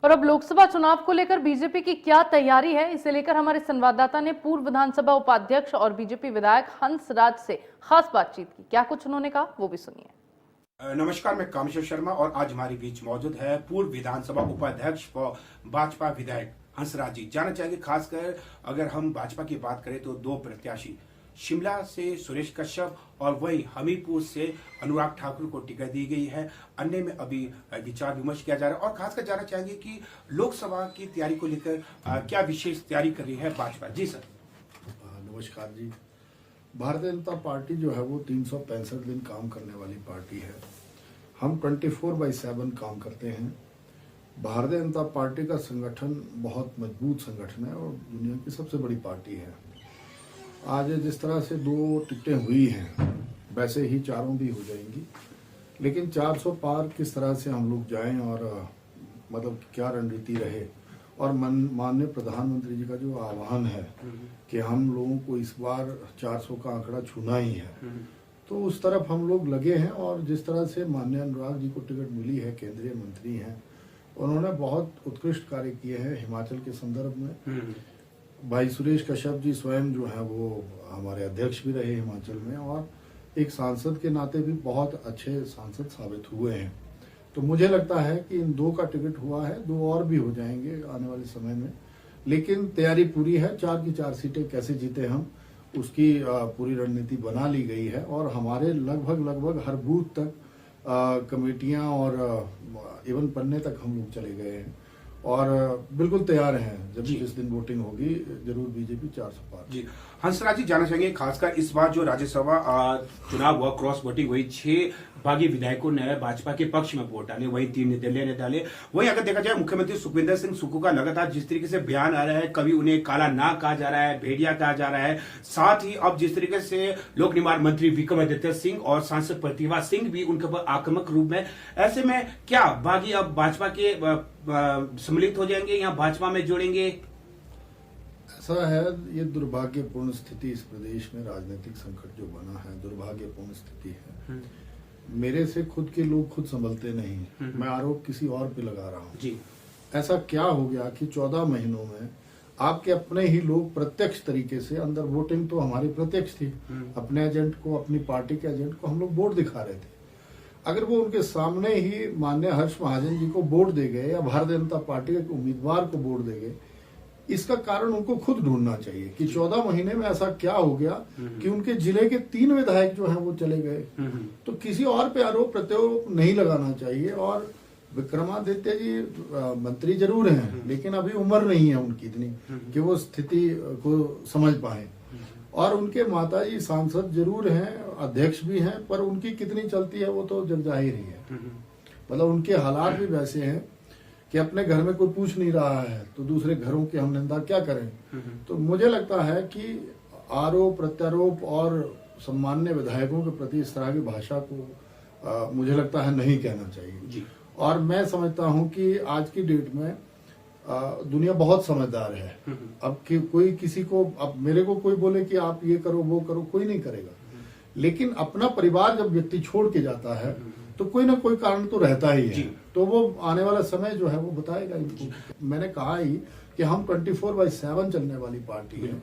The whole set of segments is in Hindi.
और अब लोकसभा चुनाव को लेकर बीजेपी की क्या तैयारी है, इसे लेकर हमारे संवाददाता ने पूर्व विधानसभा उपाध्यक्ष और बीजेपी विधायक हंसराज से खास बातचीत की। क्या कुछ उन्होंने कहा वो भी सुनिए। नमस्कार, मैं कामेश्वर शर्मा और आज हमारे बीच मौजूद है पूर्व विधानसभा उपाध्यक्ष व भाजपा विधायक हंसराज जी। जानना चाहेंगे, खासकर अगर हम भाजपा की बात करें तो दो प्रत्याशी, शिमला से सुरेश कश्यप और वहीं हमीरपुर से अनुराग ठाकुर को टिकट दी गई है। अन्य में अभी विचार विमर्श किया जा रहा है और खासकर जानना चाहेंगे कि लोकसभा की तैयारी को लेकर क्या विशेष तैयारी कर रही है भाजपा। जी सर। नमस्कार जी। भारतीय जनता पार्टी जो है वो 365 दिन काम करने वाली पार्टी है। हम 24/7 काम करते हैं। भारतीय जनता पार्टी का संगठन बहुत मजबूत संगठन है और दुनिया की सबसे बड़ी पार्टी है। आज जिस तरह से 2 टिकटें हुई हैं वैसे ही 4 भी हो जाएंगी, लेकिन 400 पार किस तरह से हम लोग जाएं और मतलब क्या रणनीति रहे, और माननीय प्रधानमंत्री जी का जो आह्वान है कि हम लोगों को इस बार 400 का आंकड़ा छूना ही है, तो उस तरफ हम लोग लगे हैं। और जिस तरह से माननीय अनुराग जी को टिकट मिली है, केंद्रीय मंत्री हैं, उन्होंने बहुत उत्कृष्ट कार्य किए हैं हिमाचल के संदर्भ में। भाई सुरेश कश्यप जी स्वयं जो है वो हमारे अध्यक्ष भी रहे हिमाचल में और एक सांसद के नाते भी बहुत अच्छे सांसद साबित हुए हैं। तो मुझे लगता है कि इन 2 का टिकट हुआ है, 2 और भी हो जाएंगे आने वाले समय में, लेकिन तैयारी पूरी है। 4 की 4 सीटें कैसे जीते हम, उसकी पूरी रणनीति बना ली गई है और हमारे लगभग हर बूथ तक कमेटियां और इवन पन्ने तक हम लोग चले गए हैं और बिल्कुल तैयार हैं। जब जिस दिन वोटिंग होगी जरूर बीजेपी 400 पार। जी हंसराज जी, जानना चाहेंगे खासकर इस बार जो राज्यसभा चुनाव हुआ, क्रॉस वोटिंग हुई, 6 बागी विधायकों ने भाजपा के पक्ष में वोट डाले, वहीं 3 निर्दलीय ने डाले। वहीं अगर देखा जाए मुख्यमंत्री सुखविंदर सिंह सुक्खू का लगातार जिस तरीके से बयान आ रहा है, कभी उन्हें काला नाग कहा जा रहा है, भेड़िया कहा जा रहा है, साथ ही अब जिस तरीके से लोक निर्माण मंत्री विक्रमादित्य सिंह और सांसद प्रतिभा सिंह भी उनके ऊपर आक्रामक रूप में, ऐसे में क्या बागी अब भाजपा के सम्मिलित हो जाएंगे या भाजपा में जोड़ेंगे? ऐसा है, ये दुर्भाग्यपूर्ण स्थिति इस प्रदेश में, राजनीतिक संकट जो बना है दुर्भाग्यपूर्ण स्थिति है। मेरे से खुद के लोग खुद संभलते नहीं, मैं आरोप किसी और पे लगा रहा हूँ जी। ऐसा क्या हो गया कि 14 महीनों में आपके अपने ही लोग प्रत्यक्ष तरीके से, अंदर वोटिंग तो हमारी प्रत्यक्ष थी, अपने एजेंट को, अपनी पार्टी के एजेंट को हम लोग वोट दिखा रहे थे। अगर वो उनके सामने ही माननीय हर्ष महाजन जी को वोट दे गए या भारतीय जनता पार्टी के उम्मीदवार को वोट दे गए, इसका कारण उनको खुद ढूंढना चाहिए कि 14 महीने में ऐसा क्या हो गया कि उनके जिले के 3 विधायक जो हैं वो चले गए। तो किसी और पे आरोप प्रत्यारोप नहीं लगाना चाहिए। और विक्रमादित्य जी मंत्री जरूर हैं, लेकिन अभी उम्र नहीं है उनकी इतनी कि वो स्थिति को समझ पाए। और उनके माताजी सांसद जरूर हैं, अध्यक्ष भी हैं, पर उनकी कितनी चलती है वो तो जग जाहिर ही है। मतलब उनके हालात भी वैसे हैं कि अपने घर में कोई पूछ नहीं रहा है तो दूसरे घरों की हम निंदा क्या करें। तो मुझे लगता है कि आरोप प्रत्यारोप और सम्मान्य विधायकों के प्रति इस तरह की भाषा को मुझे लगता है नहीं कहना चाहिए जी। और मैं समझता हूं कि आज की डेट में दुनिया बहुत समझदार है। अब कोई किसी को, अब मेरे को कोई बोले कि आप ये करो वो करो, कोई नहीं करेगा, लेकिन अपना परिवार जब व्यक्ति छोड़ के जाता है तो कोई ना कोई कारण तो रहता ही है, तो वो आने वाला समय जो है वो बताएगा इनको। मैंने कहा ही कि हम 24/7 चलने वाली पार्टी है,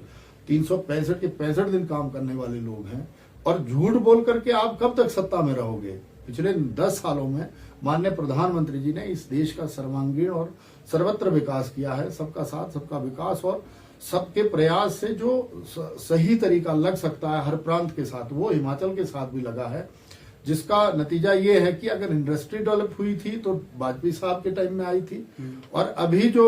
365 के 65 दिन काम करने वाले लोग हैं। और झूठ बोल करके आप कब तक सत्ता में रहोगे? पिछले 10 सालों में माननीय प्रधानमंत्री जी ने इस देश का सर्वांगीण और सर्वत्र विकास किया है। सबका साथ सबका विकास और सबके प्रयास से जो सही तरीका लग सकता है हर प्रांत के साथ, वो हिमाचल के साथ भी लगा है, जिसका नतीजा ये है कि अगर इंडस्ट्री डेवलप हुई थी तो वाजपेयी साहब के टाइम में आई थी, और अभी जो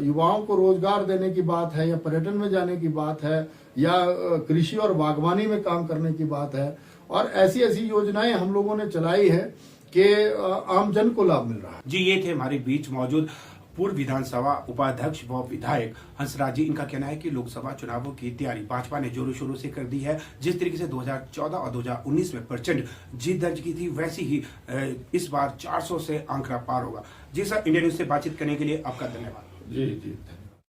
युवाओं को रोजगार देने की बात है या पर्यटन में जाने की बात है या कृषि और बागवानी में काम करने की बात है, और ऐसी ऐसी योजनाएं हम लोगों ने चलाई है कि आम जन को लाभ मिल रहा है जी। ये थे हमारे बीच मौजूद पूर्व विधानसभा उपाध्यक्ष व विधायक हंसराज जी। इनका कहना है कि लोकसभा चुनावों की तैयारी भाजपा ने जोरों शोरों से कर दी है। जिस तरीके से 2014 और 2019 में प्रचंड जीत दर्ज की थी, वैसी ही इस बार 400 से आंकड़ा पार होगा। जी सर, इंडिया न्यूज से बातचीत करने के लिए आपका धन्यवाद। जी।